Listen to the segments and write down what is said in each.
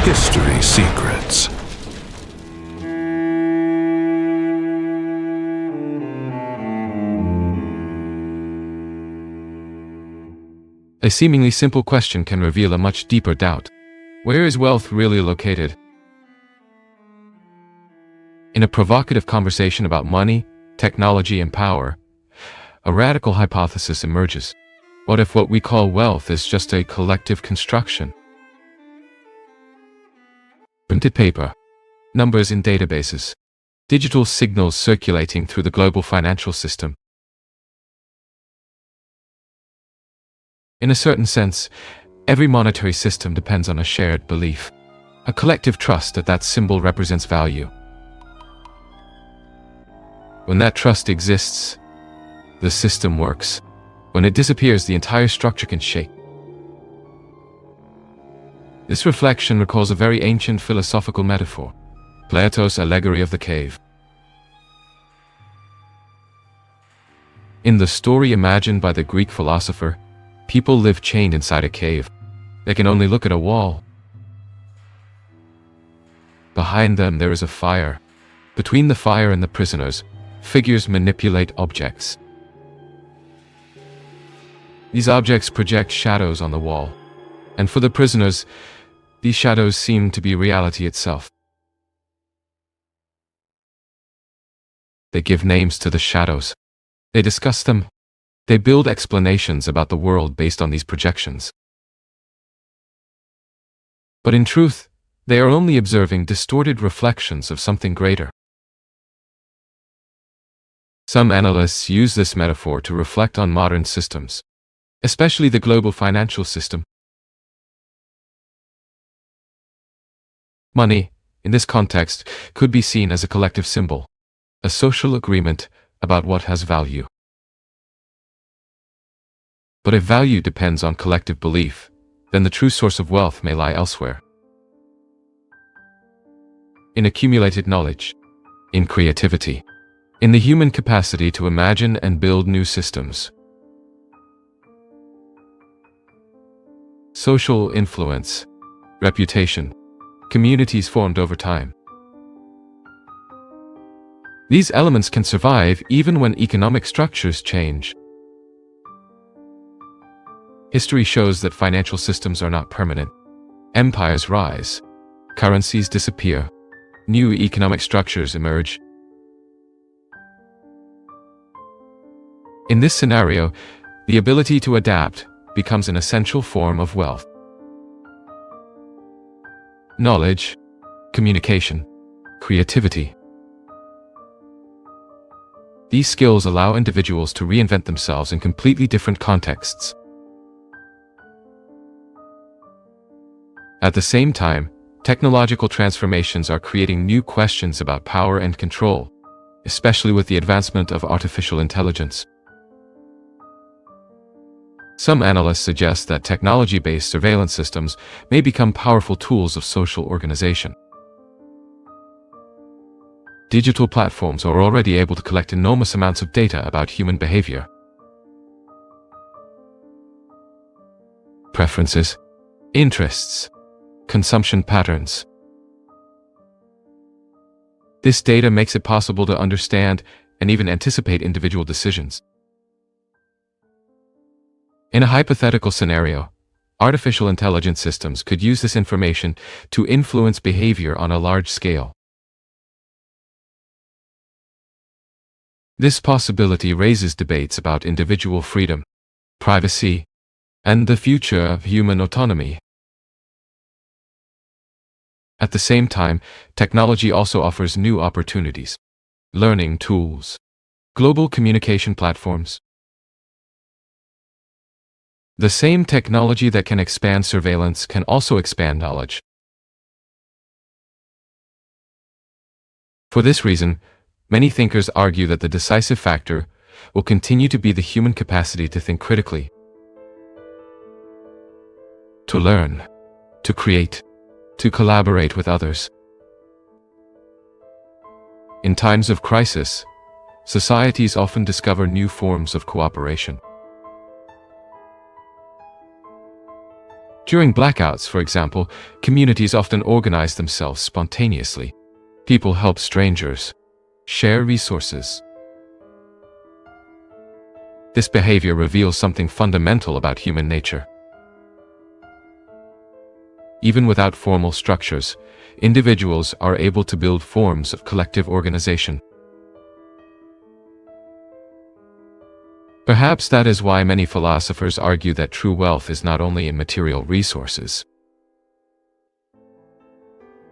History Secrets. A seemingly simple question can reveal a much deeper doubt. Where is wealth really located? In a provocative conversation about money, technology, and power, a radical hypothesis emerges. What if what we call wealth is just a collective construction? Printed paper, numbers in databases, digital signals circulating through the global financial system. In a certain sense, every monetary system depends on a shared belief, a collective trust that symbol represents value. When that trust exists, the system works. When it disappears, the entire structure can shake. This reflection recalls a very ancient philosophical metaphor, Plato's allegory of the cave. In the story imagined by the Greek philosopher, people live chained inside a cave. They can only look at a wall. Behind them there is a fire. Between the fire and the prisoners, figures manipulate objects. These objects project shadows on the wall, and for the prisoners, these shadows seem to be reality itself. They give names to the shadows. They discuss them. They build explanations about the world based on these projections. But in truth, they are only observing distorted reflections of something greater. Some analysts use this metaphor to reflect on modern systems, especially the global financial system. Money, in this context, could be seen as a collective symbol, a social agreement about what has value. But if value depends on collective belief, then the true source of wealth may lie elsewhere. In accumulated knowledge, in creativity, in the human capacity to imagine and build new systems. Social influence, reputation, communities formed over time. These elements can survive even when economic structures change. History shows that financial systems are not permanent. Empires rise, currencies disappear, new economic structures emerge. In this scenario, the ability to adapt becomes an essential form of wealth. Knowledge, communication, creativity. These skills allow individuals to reinvent themselves in completely different contexts. At the same time, technological transformations are creating new questions about power and control, especially with the advancement of artificial intelligence. Some analysts suggest that technology-based surveillance systems may become powerful tools of social organization. Digital platforms are already able to collect enormous amounts of data about human behavior. Preferences, interests, consumption patterns. This data makes it possible to understand and even anticipate individual decisions. In a hypothetical scenario, artificial intelligence systems could use this information to influence behavior on a large scale. This possibility raises debates about individual freedom, privacy, and the future of human autonomy. At the same time, technology also offers new opportunities, learning tools, global communication platforms. The same technology that can expand surveillance can also expand knowledge. For this reason, many thinkers argue that the decisive factor will continue to be the human capacity to think critically, to learn, to create, to collaborate with others. In times of crisis, societies often discover new forms of cooperation. During blackouts, for example, communities often organize themselves spontaneously. People help strangers, share resources. This behavior reveals something fundamental about human nature. Even without formal structures, individuals are able to build forms of collective organization. Perhaps that is why many philosophers argue that true wealth is not only in material resources,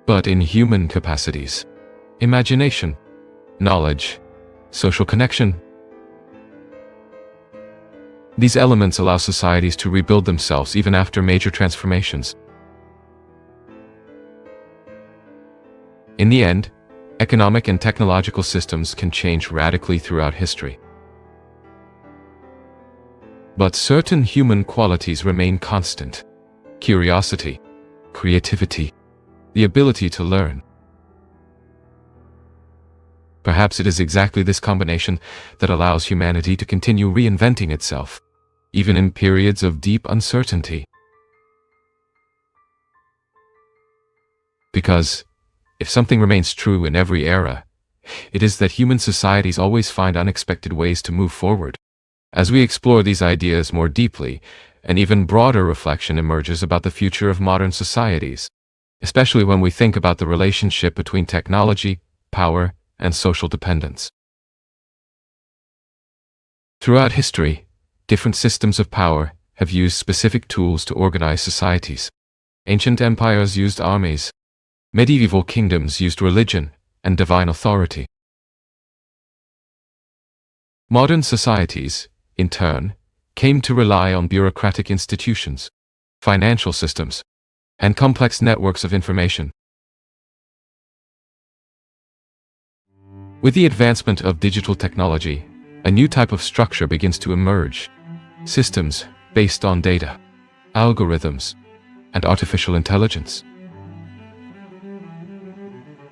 but in human capacities, imagination, knowledge, social connection. These elements allow societies to rebuild themselves even after major transformations. In the end, economic and technological systems can change radically throughout history. But certain human qualities remain constant: curiosity, creativity, the ability to learn. Perhaps it is exactly this combination that allows humanity to continue reinventing itself, even in periods of deep uncertainty. Because, if something remains true in every era, it is that human societies always find unexpected ways to move forward. As we explore these ideas more deeply, an even broader reflection emerges about the future of modern societies, especially when we think about the relationship between technology, power, and social dependence. Throughout history, different systems of power have used specific tools to organize societies. Ancient empires used armies. Medieval kingdoms used religion and divine authority. Modern societies, in turn, came to rely on bureaucratic institutions, financial systems, and complex networks of information. With the advancement of digital technology, a new type of structure begins to emerge: systems based on data, algorithms, and artificial intelligence.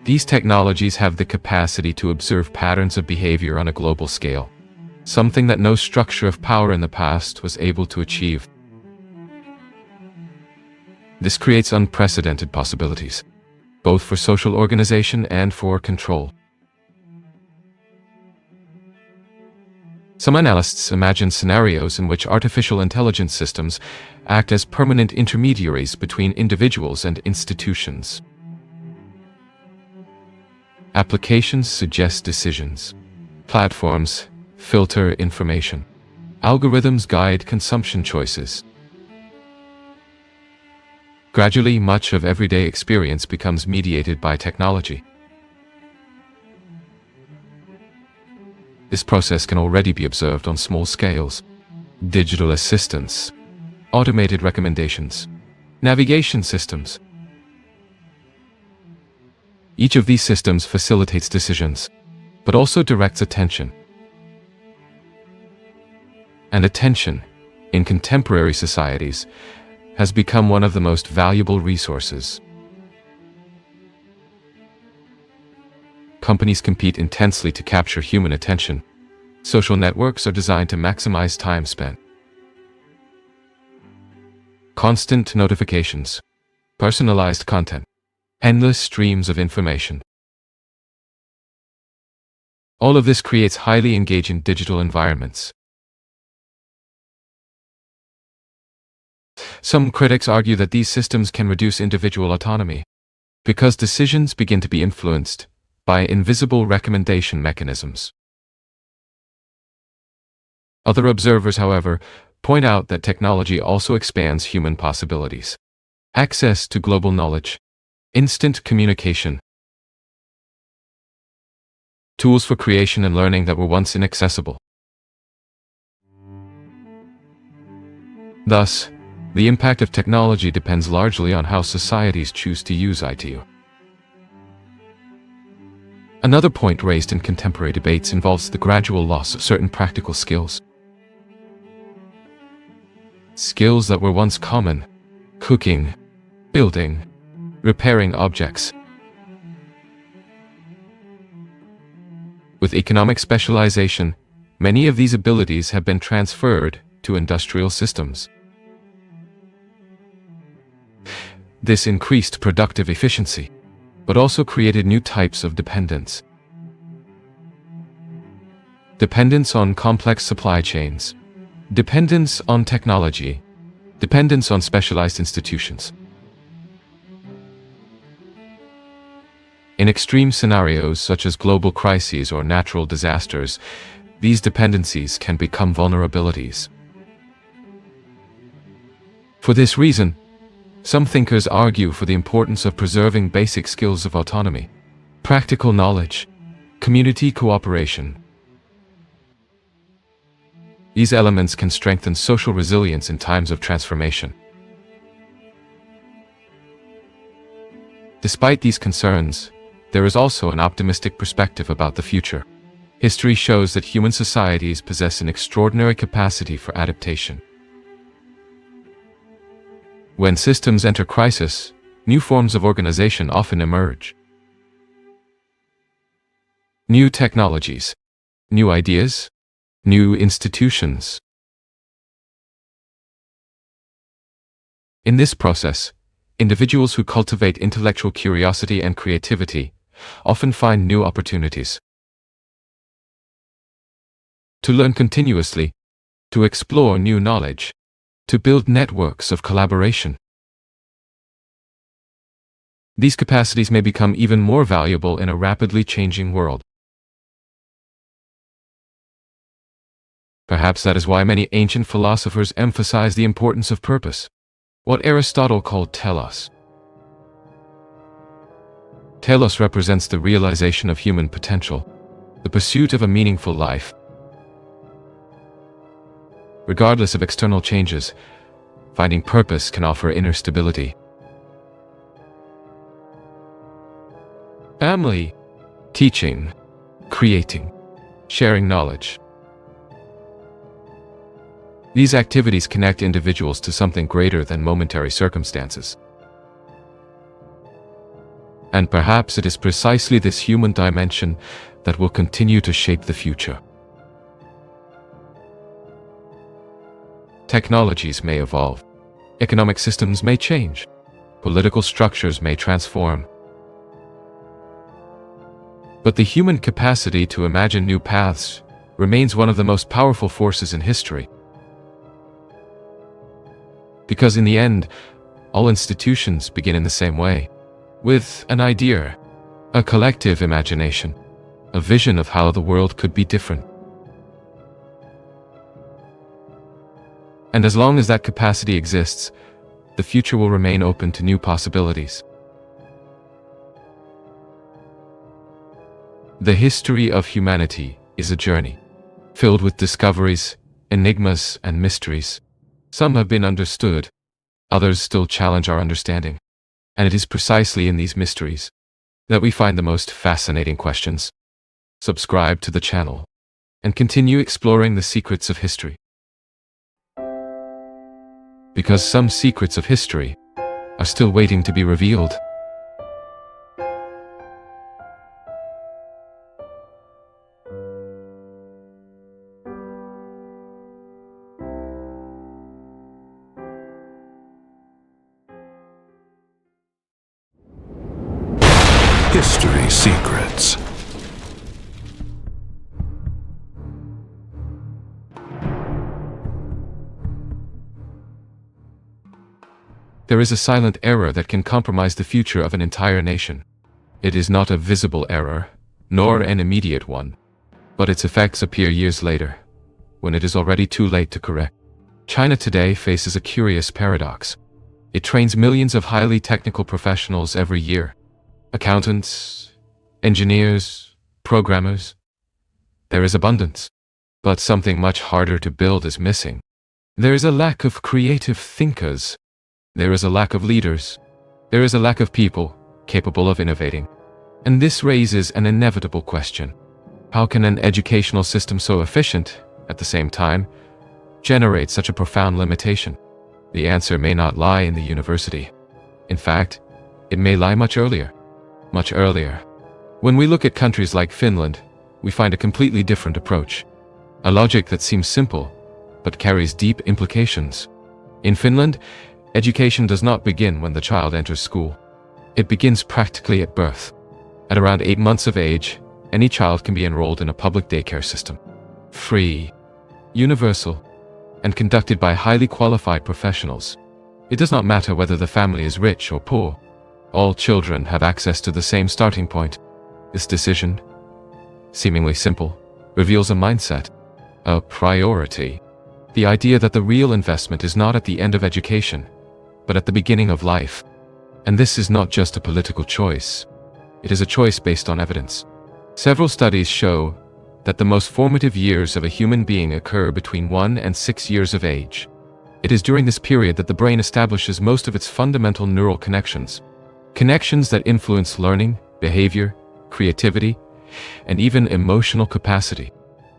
These technologies have the capacity to observe patterns of behavior on a global scale, something that no structure of power in the past was able to achieve. This creates unprecedented possibilities, both for social organization and for control. Some analysts imagine scenarios in which artificial intelligence systems act as permanent intermediaries between individuals and institutions. Applications suggest decisions. Platforms filter information. Algorithms guide consumption choices. Gradually, much of everyday experience becomes mediated by technology. This process can already be observed on small scales: digital assistants, automated recommendations, navigation systems. Each of these systems facilitates decisions, but also directs attention. And attention, in contemporary societies, has become one of the most valuable resources. Companies compete intensely to capture human attention. Social networks are designed to maximize time spent. Constant notifications, personalized content, endless streams of information. All of this creates highly engaging digital environments. Some critics argue that these systems can reduce individual autonomy, because decisions begin to be influenced by invisible recommendation mechanisms. Other observers, however, point out that technology also expands human possibilities. Access to global knowledge, instant communication, tools for creation and learning that were once inaccessible. Thus, the impact of technology depends largely on how societies choose to use it. Another point raised in contemporary debates involves the gradual loss of certain practical skills. Skills that were once common: cooking, building, repairing objects. With economic specialization, many of these abilities have been transferred to industrial systems. This increased productive efficiency, but also created new types of dependence. Dependence on complex supply chains, dependence on technology, dependence on specialized institutions. In extreme scenarios such as global crises or natural disasters, these dependencies can become vulnerabilities. For this reason, some thinkers argue for the importance of preserving basic skills of autonomy, practical knowledge, community cooperation. These elements can strengthen social resilience in times of transformation. Despite these concerns, there is also an optimistic perspective about the future. History shows that human societies possess an extraordinary capacity for adaptation. When systems enter crisis, new forms of organization often emerge. New technologies, new ideas, new institutions. In this process, individuals who cultivate intellectual curiosity and creativity often find new opportunities to learn continuously, to explore new knowledge, to build networks of collaboration. These capacities may become even more valuable in a rapidly changing world. Perhaps that is why many ancient philosophers emphasize the importance of purpose, what Aristotle called telos. Telos represents the realization of human potential, the pursuit of a meaningful life. Regardless of external changes, finding purpose can offer inner stability. Family, teaching, creating, sharing knowledge. These activities connect individuals to something greater than momentary circumstances. And perhaps it is precisely this human dimension that will continue to shape the future. Technologies may evolve, economic systems may change, political structures may transform. But the human capacity to imagine new paths remains one of the most powerful forces in history. Because in the end, all institutions begin in the same way, with an idea, a collective imagination, a vision of how the world could be different. And as long as that capacity exists, the future will remain open to new possibilities. The history of humanity is a journey, filled with discoveries, enigmas, and mysteries. Some have been understood, others still challenge our understanding. And it is precisely in these mysteries that we find the most fascinating questions. Subscribe to the channel and continue exploring the secrets of history. Because some secrets of history are still waiting to be revealed. History secrets. There is a silent error that can compromise the future of an entire nation. It is not a visible error, nor an immediate one, but its effects appear years later, when it is already too late to correct. China today faces a curious paradox. It trains millions of highly technical professionals every year. Accountants, engineers, programmers. There is abundance, but something much harder to build is missing. There is a lack of creative thinkers. There is a lack of leaders. There is a lack of people capable of innovating. And this raises an inevitable question. How can an educational system so efficient, at the same time, generate such a profound limitation? The answer may not lie in the university. In fact, it may lie much earlier. Much earlier. When we look at countries like Finland, we find a completely different approach. A logic that seems simple, but carries deep implications. In Finland, Education does not begin when the child enters school. It begins practically at birth. At around 8 months of age, any child can be enrolled in a public daycare system. Free, universal, and conducted by highly qualified professionals. It does not matter whether the family is rich or poor. All children have access to the same starting point. This decision, seemingly simple, reveals a mindset, a priority. The idea that the real investment is not at the end of education, but at the beginning of life. And this is not just a political choice. It is a choice based on evidence. Several studies show that the most formative years of a human being occur between 1 and 6 years of age. It is during this period that the brain establishes most of its fundamental neural connections. Connections that influence learning, behavior, creativity, and even emotional capacity.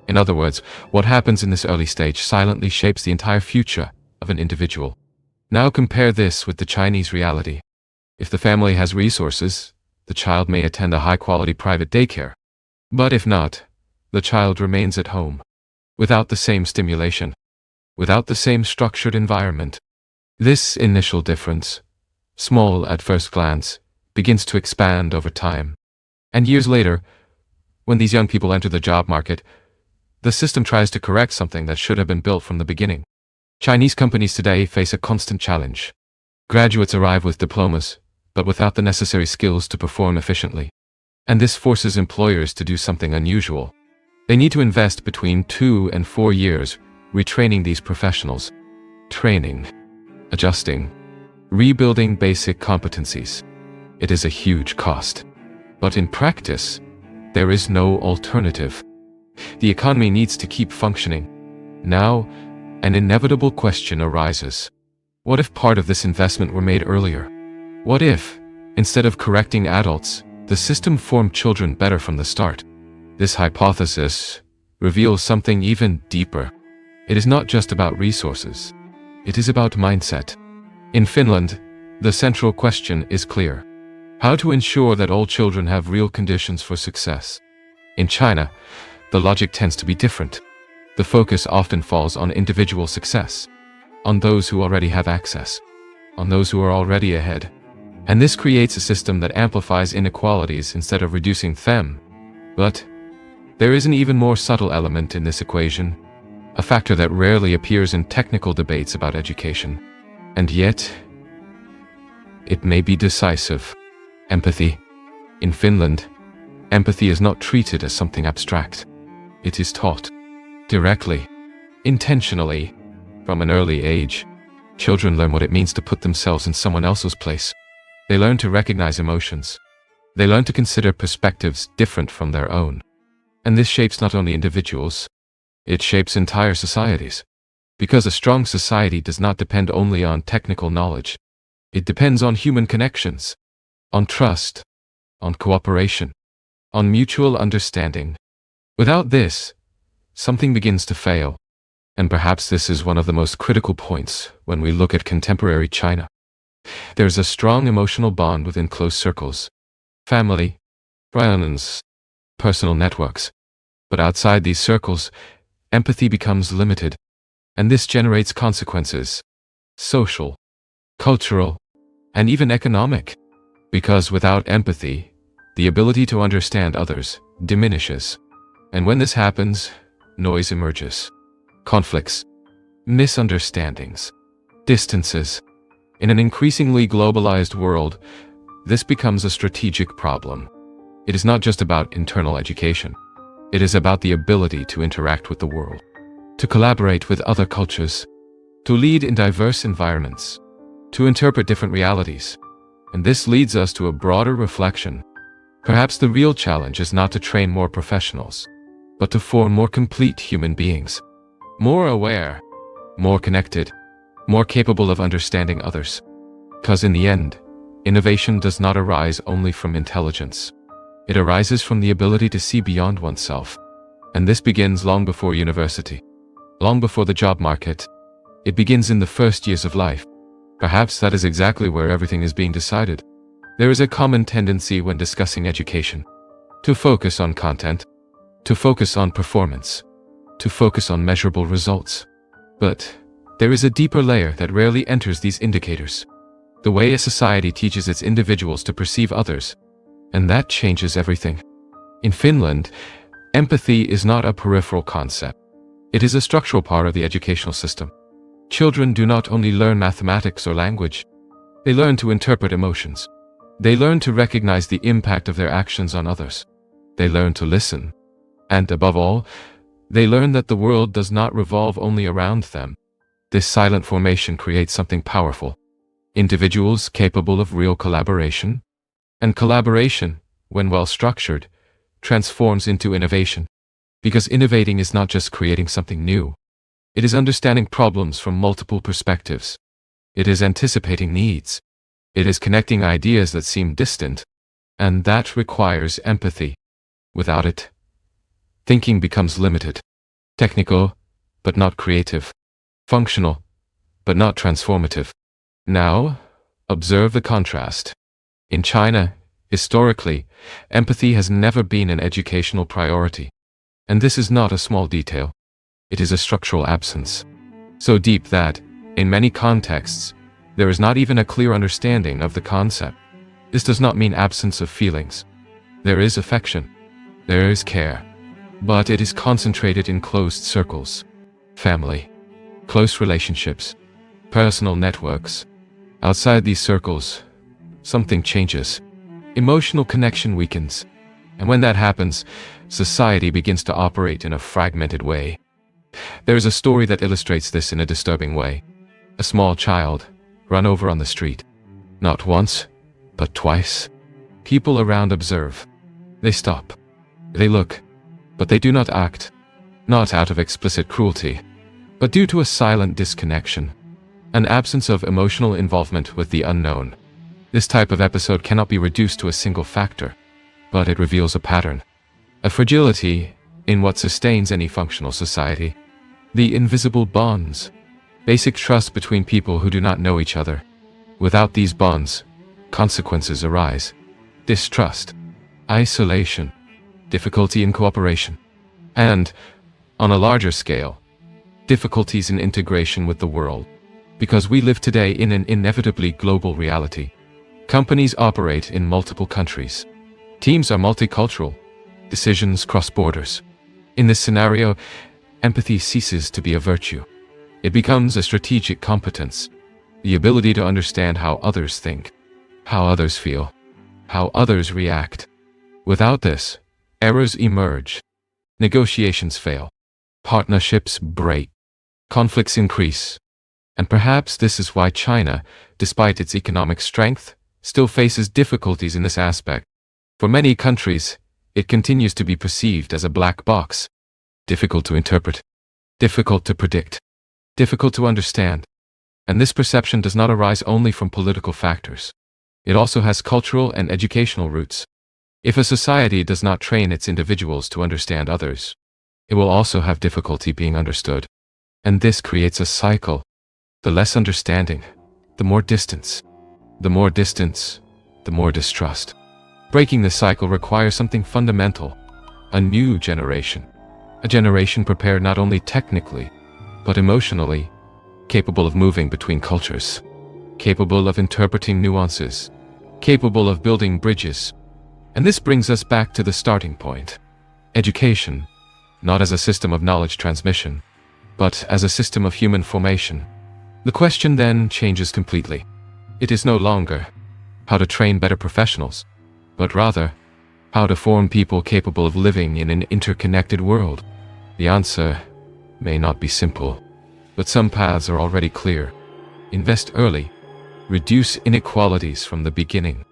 In other words, what happens in this early stage silently shapes the entire future of an individual. Now compare this with the Chinese reality. If the family has resources, the child may attend a high-quality private daycare. But if not, the child remains at home, without the same stimulation, without the same structured environment. This initial difference, small at first glance, begins to expand over time. And years later, when these young people enter the job market, the system tries to correct something that should have been built from the beginning. Chinese companies today face a constant challenge. Graduates arrive with diplomas, but without the necessary skills to perform efficiently. And this forces employers to do something unusual. They need to invest between 2 and 4 years retraining these professionals. Training, adjusting, rebuilding basic competencies. It is a huge cost. But in practice, there is no alternative. The economy needs to keep functioning. Now, an inevitable question arises. What if part of this investment were made earlier? What if, instead of correcting adults, the system formed children better from the start? This hypothesis reveals something even deeper. It is not just about resources. It is about mindset. In Finland, the central question is clear: how to ensure that all children have real conditions for success. In China, the logic tends to be different. The focus often falls on individual success, on those who already have access, on those who are already ahead. And this creates a system that amplifies inequalities instead of reducing them. But there is an even more subtle element in this equation, a factor that rarely appears in technical debates about education. And yet, it may be decisive. Empathy. In Finland, empathy is not treated as something abstract. It is taught directly, intentionally, from an early age. Children learn what it means to put themselves in someone else's place. They learn to recognize emotions. They learn to consider perspectives different from their own. And this shapes not only individuals, it shapes entire societies. Because a strong society does not depend only on technical knowledge. It depends on human connections, on trust, on cooperation, on mutual understanding. Without this, something begins to fail. And perhaps this is one of the most critical points when we look at contemporary China. There's a strong emotional bond within close circles. Family, friends, personal networks. But outside these circles, empathy becomes limited. And this generates consequences. Social, cultural, and even economic. Because without empathy, the ability to understand others diminishes. And when this happens, noise emerges. Conflicts, misunderstandings, distances. In an increasingly globalized world, this becomes a strategic problem. It is not just about internal education. It is about the ability to interact with the world, to collaborate with other cultures, to lead in diverse environments, to interpret different realities. And this leads us to a broader reflection. Perhaps the real challenge is not to train more professionals, but to form more complete human beings. More aware, more connected, more capable of understanding others. Because in the end, innovation does not arise only from intelligence. It arises from the ability to see beyond oneself. And this begins long before university, long before the job market. It begins in the first years of life. Perhaps that is exactly where everything is being decided. There is a common tendency when discussing education to focus on content, to focus on performance, to focus on measurable results. But There is a deeper layer that rarely enters these indicators. The way a society teaches its individuals to perceive others. And that changes everything. In Finland, empathy is not a peripheral concept. It is a structural part of the educational system. Children do not only learn mathematics or language, they learn to interpret emotions. They learn to recognize the impact of their actions on others. They learn to listen. And above all, they learn that the world does not revolve only around them. This silent formation creates something powerful. Individuals capable of real collaboration. And collaboration, when well structured, transforms into innovation. Because innovating is not just creating something new. It is understanding problems from multiple perspectives. It is anticipating needs. It is connecting ideas that seem distant. And that requires empathy. Without it, thinking becomes limited. Technical, but not creative. Functional, but not transformative. Now, observe the contrast. In China, historically, empathy has never been an educational priority. And this is not a small detail. It is a structural absence. So deep that, in many contexts, there is not even a clear understanding of the concept. This does not mean absence of feelings. There is affection. There is care. But it is concentrated in closed circles. Family. Close relationships. Personal networks. Outside these circles, something changes. Emotional connection weakens. And when that happens, society begins to operate in a fragmented way. There is a story that illustrates this in a disturbing way. A small child, run over on the street. Not once, but twice. People around observe. They stop. They look. But they do not act. Not out of explicit cruelty, but due to a silent disconnection. An absence of emotional involvement with the unknown. This type of episode cannot be reduced to a single factor, but it reveals a pattern. A fragility in what sustains any functional society. The invisible bonds. Basic trust between people who do not know each other. Without these bonds, consequences arise. Distrust. Isolation. Difficulty in cooperation. And, on a larger scale, difficulties in integration with the world. Because we live today in an inevitably global reality. Companies operate in multiple countries. Teams are multicultural. Decisions cross borders. In this scenario, empathy ceases to be a virtue. It becomes a strategic competence. The ability to understand how others think, how others feel, how others react. Without this, errors emerge. Negotiations fail. Partnerships break. Conflicts increase. And perhaps this is why China, despite its economic strength, still faces difficulties in this aspect. For many countries, it continues to be perceived as a black box. Difficult to interpret. Difficult to predict. Difficult to understand. And this perception does not arise only from political factors. It also has cultural and educational roots. If a society does not train its individuals to understand others, it will also have difficulty being understood. And this creates a cycle. The less understanding, the more distance. The more distance, the more distrust. Breaking this cycle requires something fundamental. A new generation. A generation prepared not only technically, but emotionally, capable of moving between cultures, capable of interpreting nuances, capable of building bridges. And this brings us back to the starting point. Education, not as a system of knowledge transmission, but as a system of human formation. The question then changes completely. It is no longer how to train better professionals, but rather how to form people capable of living in an interconnected world. The answer may not be simple, but some paths are already clear. Invest early. Reduce inequalities from the beginning.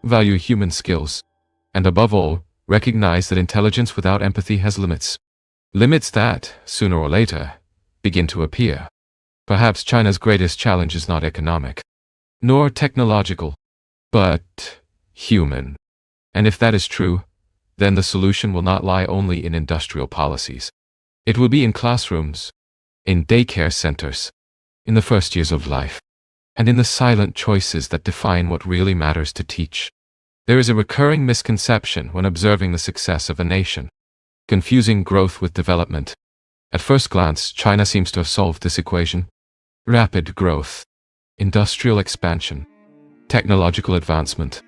Value human skills. And above all, recognize that intelligence without empathy has limits. Limits that, sooner or later, begin to appear. Perhaps China's greatest challenge is not economic, nor technological, but human. And if that is true, then the solution will not lie only in industrial policies. It will be in classrooms, in daycare centers, in the first years of life, and in the silent choices that define what really matters to teach. There is a recurring misconception when observing the success of a nation, confusing growth with development. At first glance, China seems to have solved this equation. rapid growth, industrial expansion, technological advancement.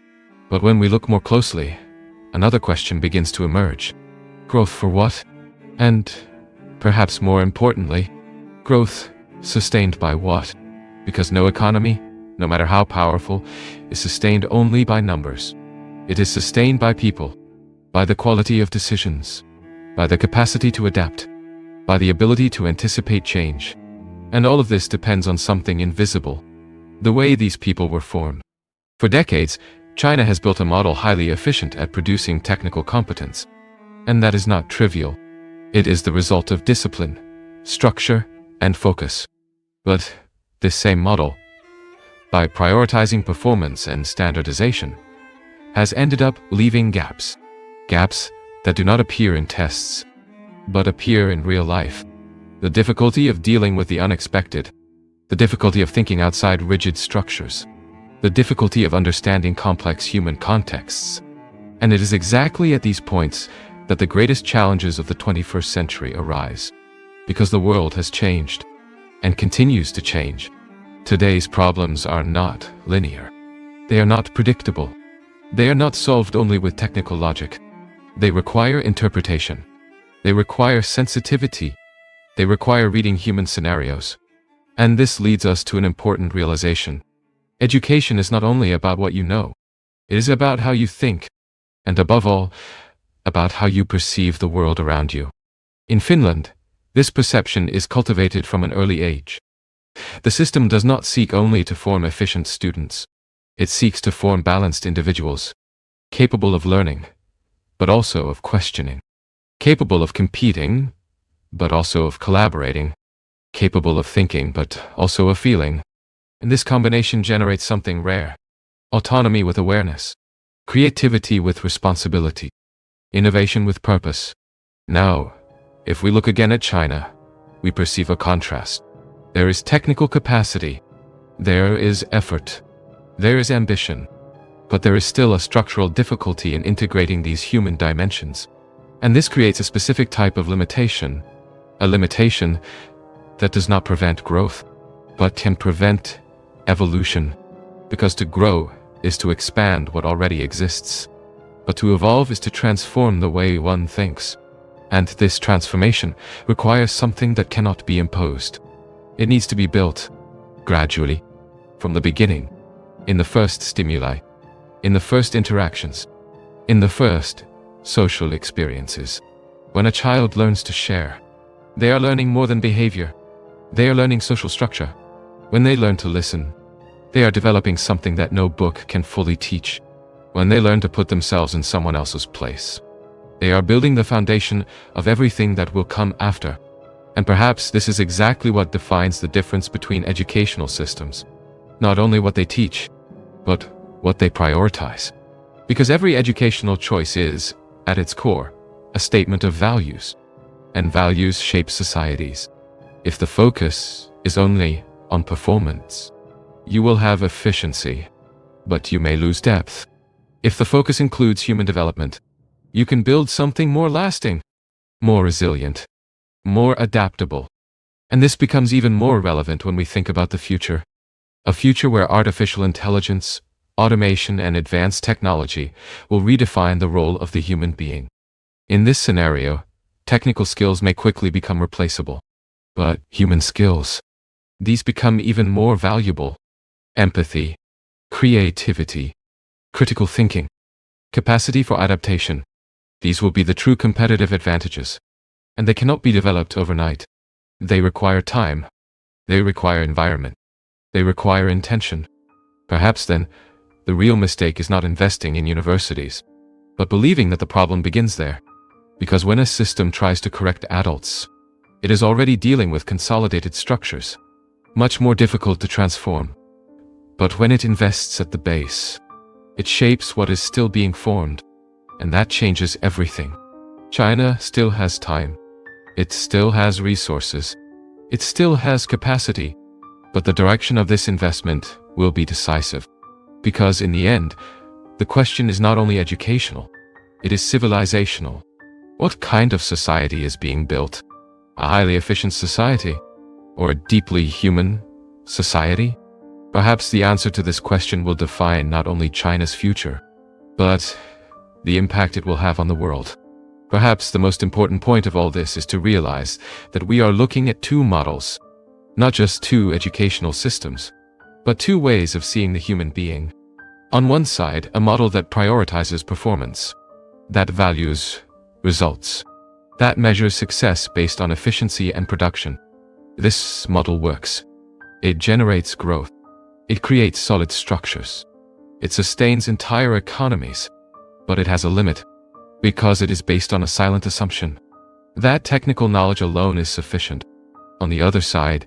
But when we look more closely, another question begins to emerge. Growth for what? And, perhaps more importantly, growth sustained by what? Because no economy, no matter how powerful, is sustained only by numbers. It is sustained by people, by the quality of decisions, by the capacity to adapt, by the ability to anticipate change. And all of this depends on something invisible, the way these people were formed. For decades, China has built a model highly efficient at producing technical competence. And that is not trivial. It is the result of discipline, structure, and focus. But this same model, by prioritizing performance and standardization, has ended up leaving gaps. Gaps that do not appear in tests, but appear in real life. The difficulty of dealing with the unexpected, the difficulty of thinking outside rigid structures, the difficulty of understanding complex human contexts. And it is exactly at these points that the greatest challenges of the 21st century arise. Because the world has changed, and continues to change. Today's problems are not linear. They are not predictable. They are not solved only with technical logic. They require interpretation. They require sensitivity. They require reading human scenarios. And this leads us to an important realization. Education is not only about what you know. It is about how you think. And above all, about how you perceive the world around you. In Finland, this perception is cultivated from an early age. The system does not seek only to form efficient students. It seeks to form balanced individuals, capable of learning, but also of questioning, capable of competing, but also of collaborating, capable of thinking, but also of feeling. And this combination generates something rare: autonomy with awareness, creativity with responsibility, innovation with purpose. Now, if we look again at China, we perceive a contrast. There is technical capacity, there is effort, there is ambition, but there is still a structural difficulty in integrating these human dimensions. And this creates a specific type of limitation, a limitation that does not prevent growth, but can prevent evolution. Because to grow is to expand what already exists, but to evolve is to transform the way one thinks. And this transformation requires something that cannot be imposed. It needs to be built, gradually, from the beginning, in the first stimuli, in the first interactions, in the first social experiences. When a child learns to share, they are learning more than behavior. They are learning social structure. When they learn to listen, they are developing something that no book can fully teach. When they learn to put themselves in someone else's place, they are building the foundation of everything that will come after. And perhaps this is exactly what defines the difference between educational systems. Not only what they teach, but what they prioritize. Because every educational choice is, at its core, a statement of values. And values shape societies. If the focus is only on performance, you will have efficiency, but you may lose depth. If the focus includes human development, you can build something more lasting, more resilient, more adaptable. And this becomes even more relevant when we think about the future. A future where artificial intelligence, automation, and advanced technology will redefine the role of the human being. In this scenario, technical skills may quickly become replaceable. But human skills, these become even more valuable. Empathy, creativity, critical thinking, capacity for adaptation. These will be the true competitive advantages. And they cannot be developed overnight. They require time. They require environment. They require intention. Perhaps then, the real mistake is not investing in universities, but believing that the problem begins there. Because when a system tries to correct adults, it is already dealing with consolidated structures, much more difficult to transform. But when it invests at the base, it shapes what is still being formed, and that changes everything. China still has time. It still has resources. It still has capacity. But the direction of this investment will be decisive. Because in the end, the question is not only educational, it is civilizational. What kind of society is being built? A highly efficient society? Or a deeply human, Society? Perhaps the answer to this question will define not only China's future, but the impact it will have on the world. Perhaps the most important point of all this is to realize that we are looking at two models, not just two educational systems, but two ways of seeing the human being. On one side, a model that prioritizes performance, that values results, that measures success based on efficiency and production. This model works. It generates growth. It creates solid structures. It sustains entire economies. But it has a limit, because it is based on a silent assumption that technical knowledge alone is sufficient. On the other side,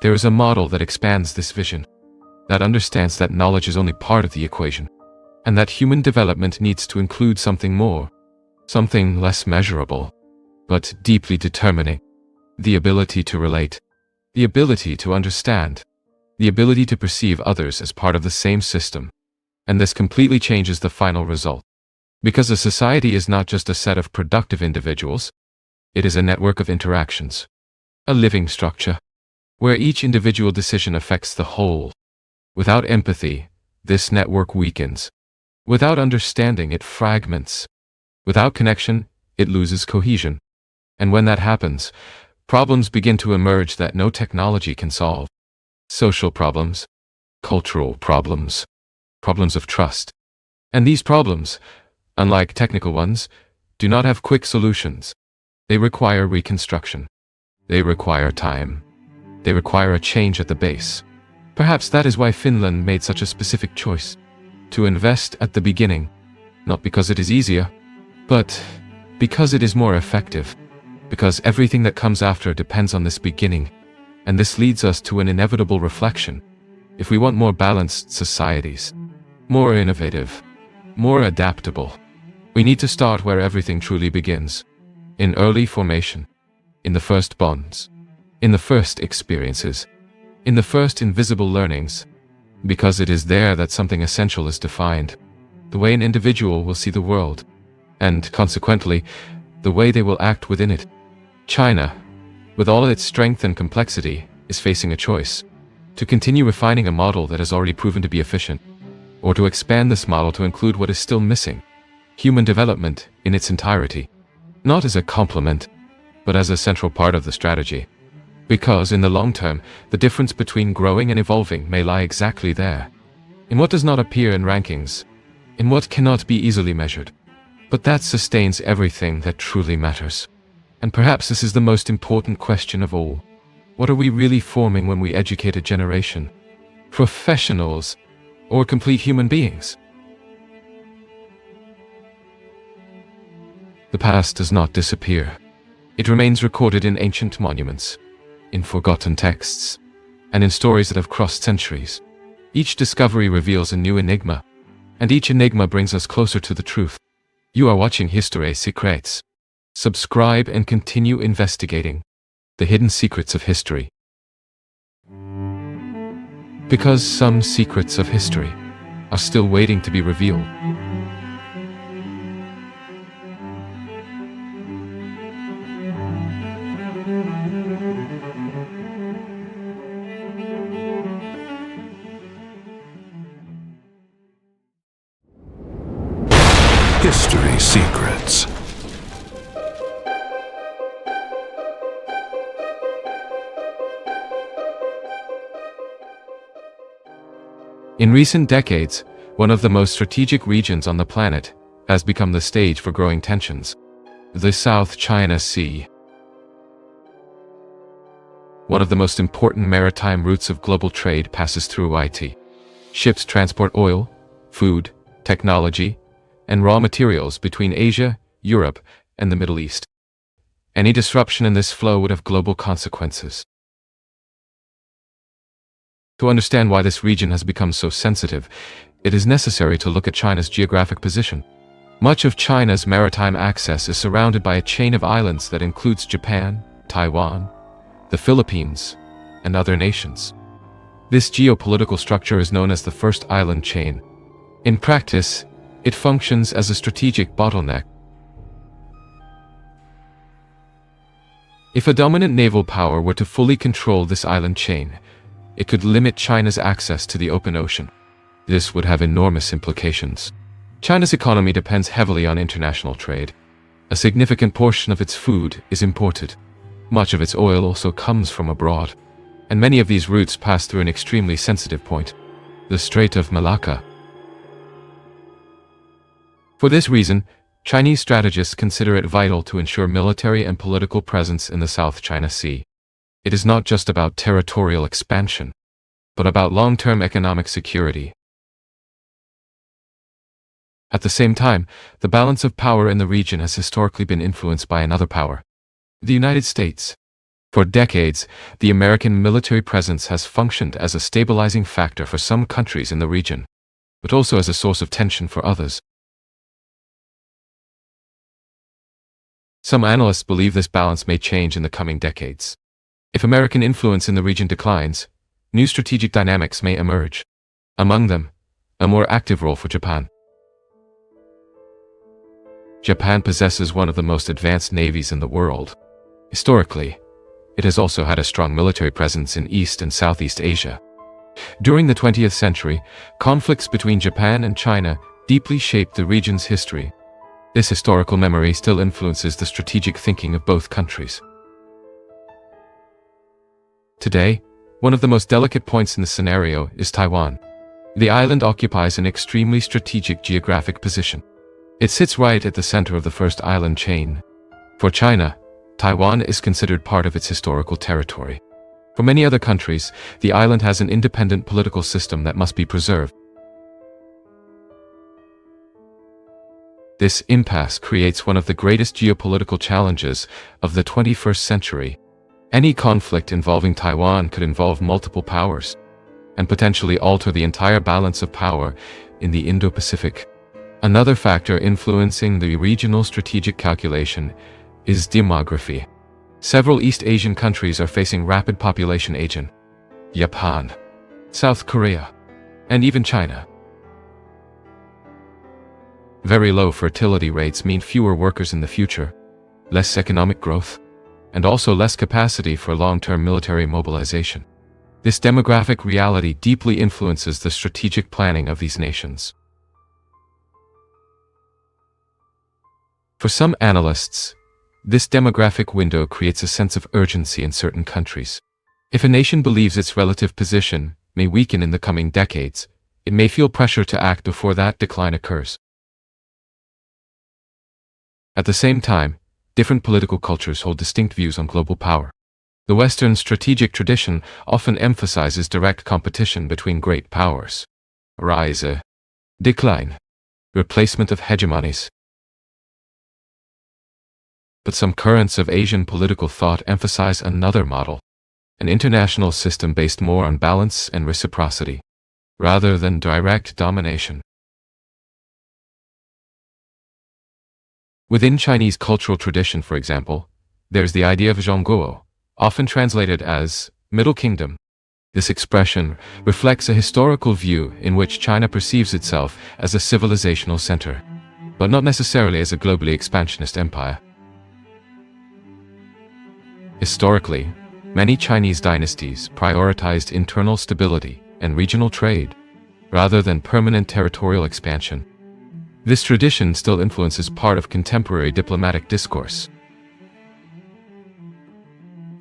there is a model that expands this vision, that understands that knowledge is only part of the equation, and that human development needs to include something more, something less measurable, but deeply determining: the ability to relate, the ability to understand, the ability to perceive others as part of the same system. And this completely changes the final result. Because a society is not just a set of productive individuals, it is a network of interactions, a living structure, where each individual decision affects the whole. Without empathy, this network weakens. Without understanding, it fragments. Without connection, it loses cohesion. And when that happens, problems begin to emerge that no technology can solve. Social problems, cultural problems, problems of trust. And these problems, unlike technical ones, do not have quick solutions. They require reconstruction. They require time. They require a change at the base. Perhaps that is why Finland made such a specific choice: to invest at the beginning, not because it is easier, but because it is more effective, because everything that comes after depends on this beginning. And this leads us to an inevitable reflection. If we want more balanced societies, more innovative, more adaptable, we need to start where everything truly begins: in early formation, in the first bonds, in the first experiences, in the first invisible learnings, because it is there that something essential is defined: the way an individual will see the world, and consequently, the way they will act within it. China, with all its strength and complexity, is facing a choice: to continue refining a model that has already proven to be efficient, or to expand this model to include what is still missing: human development in its entirety, not as a complement, but as a central part of the strategy. Because in the long term, the difference between growing and evolving may lie exactly there, in what does not appear in rankings, in what cannot be easily measured, but that sustains everything that truly matters. And perhaps this is the most important question of all. What are we really forming when we educate a generation? Professionals or complete human beings? The past does not disappear. It remains recorded in ancient monuments, in forgotten texts, and in stories that have crossed centuries. Each discovery reveals a new enigma, and each enigma brings us closer to the truth. You are watching History Secrets. Subscribe and continue investigating the hidden secrets of history. Because some secrets of history are still waiting to be revealed. History Secrets. In recent decades, one of the most strategic regions on the planet has become the stage for growing tensions: the South China Sea. One of the most important maritime routes of global trade passes through it. Ships transport oil, food, technology, and raw materials between Asia, Europe, and the Middle East. Any disruption in this flow would have global consequences. To understand why this region has become so sensitive, it is necessary to look at China's geographic position. Much of China's maritime access is surrounded by a chain of islands that includes Japan, Taiwan, the Philippines, and other nations. This geopolitical structure is known as the First Island Chain. In practice, it functions as a strategic bottleneck. If a dominant naval power were to fully control this island chain, it could limit China's access to the open ocean. This would have enormous implications. China's economy depends heavily on international trade. A significant portion of its food is imported. Much of its oil also comes from abroad, and many of these routes pass through an extremely sensitive point, the Strait of Malacca. For this reason, Chinese strategists consider it vital to ensure military and political presence in the South China Sea. It is not just about territorial expansion, but about long-term economic security. At the same time, the balance of power in the region has historically been influenced by another power, the United States. For decades, the American military presence has functioned as a stabilizing factor for some countries in the region, but also as a source of tension for others. Some analysts believe this balance may change in the coming decades. If American influence in the region declines, new strategic dynamics may emerge. Among them, a more active role for Japan. Japan possesses one of the most advanced navies in the world. Historically, it has also had a strong military presence in East and Southeast Asia. During the 20th century, conflicts between Japan and China deeply shaped the region's history. This historical memory still influences the strategic thinking of both countries. Today, one of the most delicate points in the scenario is Taiwan. The island occupies an extremely strategic geographic position. It sits right at the center of the first island chain. For China, Taiwan is considered part of its historical territory. For many other countries, the island has an independent political system that must be preserved. This impasse creates one of the greatest geopolitical challenges of the 21st century. Any conflict involving Taiwan could involve multiple powers, and potentially alter the entire balance of power in the Indo-Pacific. Another factor influencing the regional strategic calculation is demography. Several East Asian countries are facing rapid population aging. Japan, South Korea, and even China. Very low fertility rates mean fewer workers in the future, less economic growth, and also less capacity for long-term military mobilization. This demographic reality deeply influences the strategic planning of these nations. For some analysts, this demographic window creates a sense of urgency in certain countries. If a nation believes its relative position may weaken in the coming decades, it may feel pressure to act before that decline occurs. At the same time, different political cultures hold distinct views on global power. The Western strategic tradition often emphasizes direct competition between great powers. Rise, decline, replacement of hegemonies. But some currents of Asian political thought emphasize another model, an international system based more on balance and reciprocity, rather than direct domination. Within Chinese cultural tradition, for example, there's the idea of Zhongguo, often translated as Middle Kingdom. This expression reflects a historical view in which China perceives itself as a civilizational center, but not necessarily as a globally expansionist empire. Historically, many Chinese dynasties prioritized internal stability and regional trade, rather than permanent territorial expansion. This tradition still influences part of contemporary diplomatic discourse.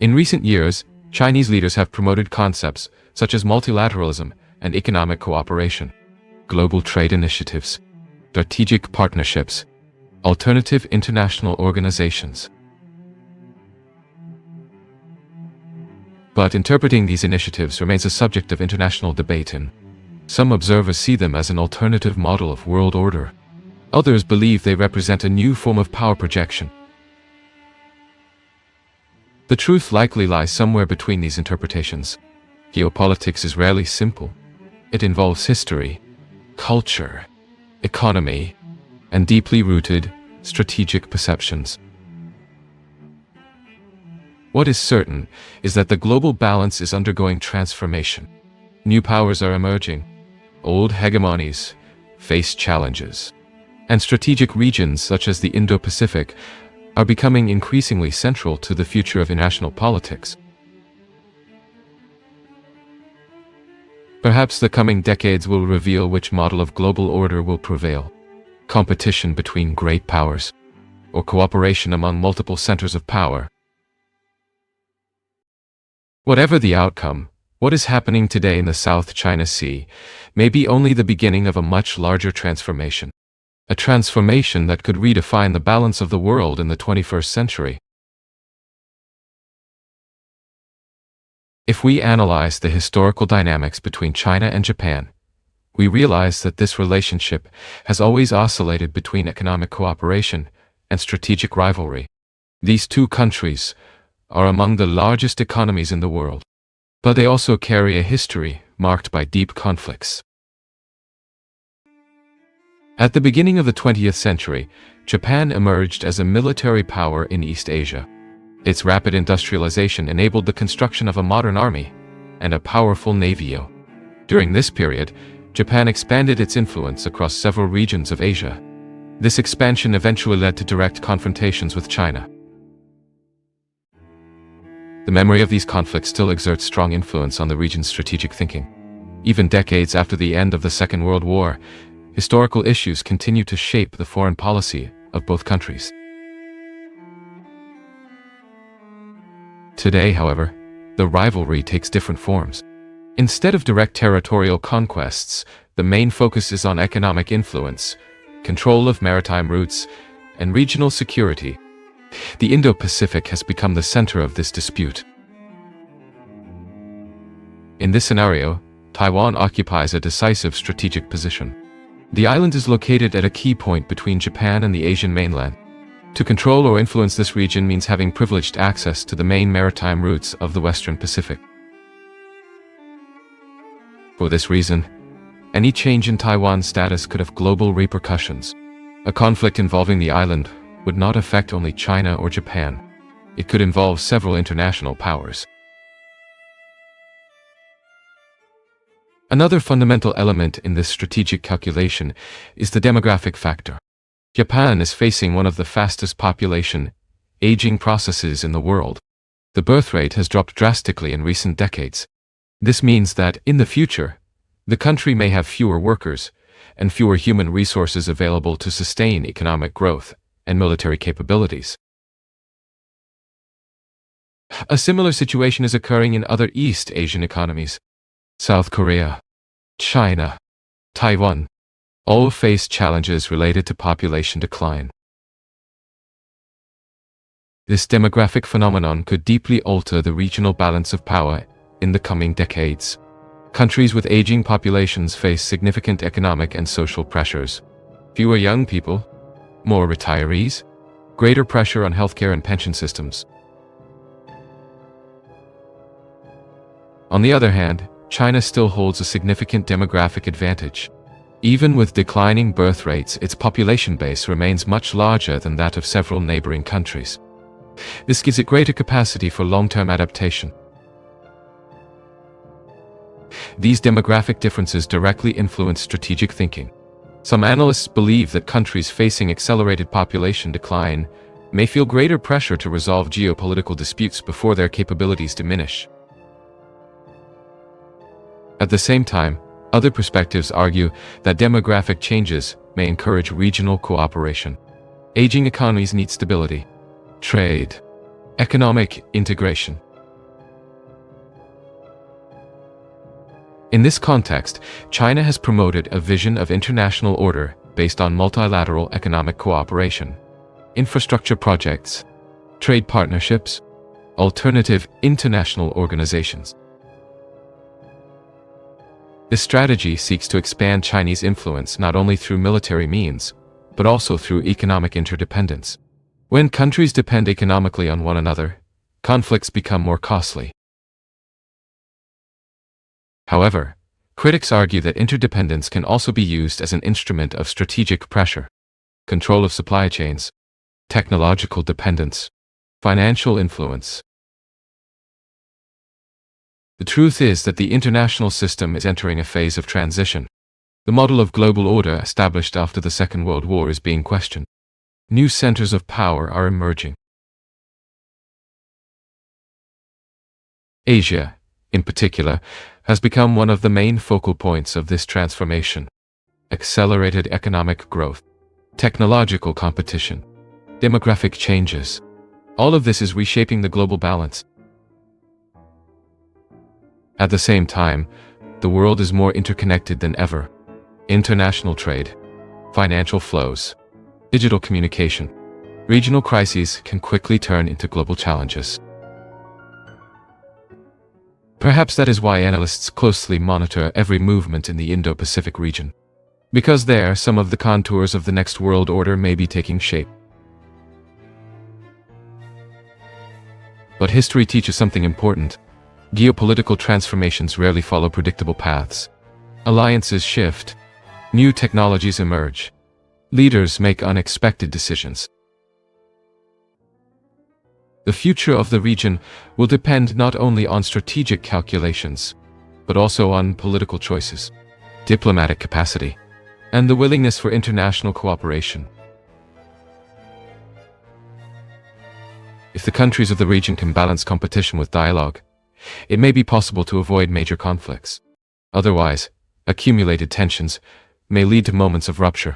In recent years, Chinese leaders have promoted concepts such as multilateralism and economic cooperation, global trade initiatives, strategic partnerships, alternative international organizations. But interpreting these initiatives remains a subject of international debate, and some observers see them as an alternative model of world order. Others believe they represent a new form of power projection. The truth likely lies somewhere between these interpretations. Geopolitics is rarely simple. It involves history, culture, economy, and deeply rooted strategic perceptions. What is certain is that the global balance is undergoing transformation. New powers are emerging. Old hegemonies face challenges. And strategic regions such as the Indo-Pacific are becoming increasingly central to the future of international politics. Perhaps the coming decades will reveal which model of global order will prevail: competition between great powers, or cooperation among multiple centers of power. Whatever the outcome, what is happening today in the South China Sea may be only the beginning of a much larger transformation. A transformation that could redefine the balance of the world in the 21st century. If we analyze the historical dynamics between China and Japan, we realize that this relationship has always oscillated between economic cooperation and strategic rivalry. These two countries are among the largest economies in the world, but they also carry a history marked by deep conflicts. At the beginning of the 20th century, Japan emerged as a military power in East Asia. Its rapid industrialization enabled the construction of a modern army and a powerful navy. During this period, Japan expanded its influence across several regions of Asia. This expansion eventually led to direct confrontations with China. The memory of these conflicts still exerts strong influence on the region's strategic thinking. Even decades after the end of the Second World War, historical issues continue to shape the foreign policy of both countries. Today, however, the rivalry takes different forms. Instead of direct territorial conquests, the main focus is on economic influence, control of maritime routes, and regional security. The Indo-Pacific has become the center of this dispute. In this scenario, Taiwan occupies a decisive strategic position. The island is located at a key point between Japan and the Asian mainland. To control or influence this region means having privileged access to the main maritime routes of the Western Pacific. For this reason, any change in Taiwan's status could have global repercussions. A conflict involving the island would not affect only China or Japan. It could involve several international powers. Another fundamental element in this strategic calculation is the demographic factor. Japan is facing one of the fastest population aging processes in the world. The birth rate has dropped drastically in recent decades. This means that, in the future, the country may have fewer workers and fewer human resources available to sustain economic growth and military capabilities. A similar situation is occurring in other East Asian economies. South Korea, China, Taiwan all face challenges related to population decline. This demographic phenomenon could deeply alter the regional balance of power in the coming decades. Countries with aging populations face significant economic and social pressures. Fewer young people, more retirees, greater pressure on healthcare and pension systems. On the other hand, China still holds a significant demographic advantage. Even with declining birth rates, its population base remains much larger than that of several neighboring countries. This gives it greater capacity for long-term adaptation. These demographic differences directly influence strategic thinking. Some analysts believe that countries facing accelerated population decline may feel greater pressure to resolve geopolitical disputes before their capabilities diminish. At the same time, other perspectives argue that demographic changes may encourage regional cooperation. Aging economies need stability, trade, economic integration. In this context, China has promoted a vision of international order based on multilateral economic cooperation, infrastructure projects, trade partnerships, alternative international organizations. This strategy seeks to expand Chinese influence not only through military means, but also through economic interdependence. When countries depend economically on one another, conflicts become more costly. However, critics argue that interdependence can also be used as an instrument of strategic pressure. Control of supply chains, technological dependence, financial influence. The truth is that the international system is entering a phase of transition. The model of global order established after the Second World War is being questioned. New centers of power are emerging. Asia, in particular, has become one of the main focal points of this transformation. Accelerated economic growth, technological competition, demographic changes. All of this is reshaping the global balance. At the same time, the world is more interconnected than ever. International trade, financial flows, digital communication, regional crises can quickly turn into global challenges. Perhaps that is why analysts closely monitor every movement in the Indo-Pacific region. Because there, some of the contours of the next world order may be taking shape. But history teaches something important. Geopolitical transformations rarely follow predictable paths. Alliances shift. New technologies emerge. Leaders make unexpected decisions. The future of the region will depend not only on strategic calculations, but also on political choices, diplomatic capacity, and the willingness for international cooperation. If the countries of the region can balance competition with dialogue, it may be possible to avoid major conflicts. Otherwise, accumulated tensions may lead to moments of rupture.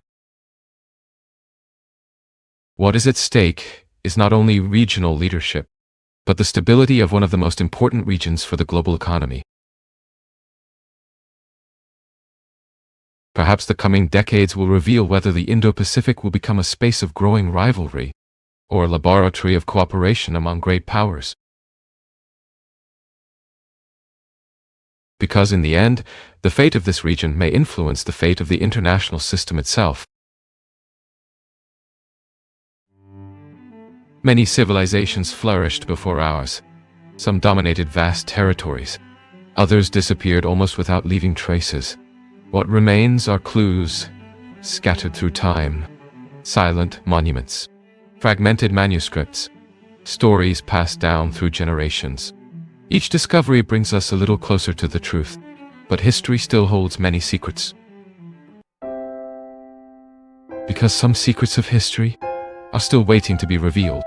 What is at stake is not only regional leadership, but the stability of one of the most important regions for the global economy. Perhaps the coming decades will reveal whether the Indo-Pacific will become a space of growing rivalry or a laboratory of cooperation among great powers. Because in the end, the fate of this region may influence the fate of the international system itself. Many civilizations flourished before ours. Some dominated vast territories. Others disappeared almost without leaving traces. What remains are clues, scattered through time, silent monuments, fragmented manuscripts, stories passed down through generations. Each discovery brings us a little closer to the truth, but history still holds many secrets. Because some secrets of history are still waiting to be revealed.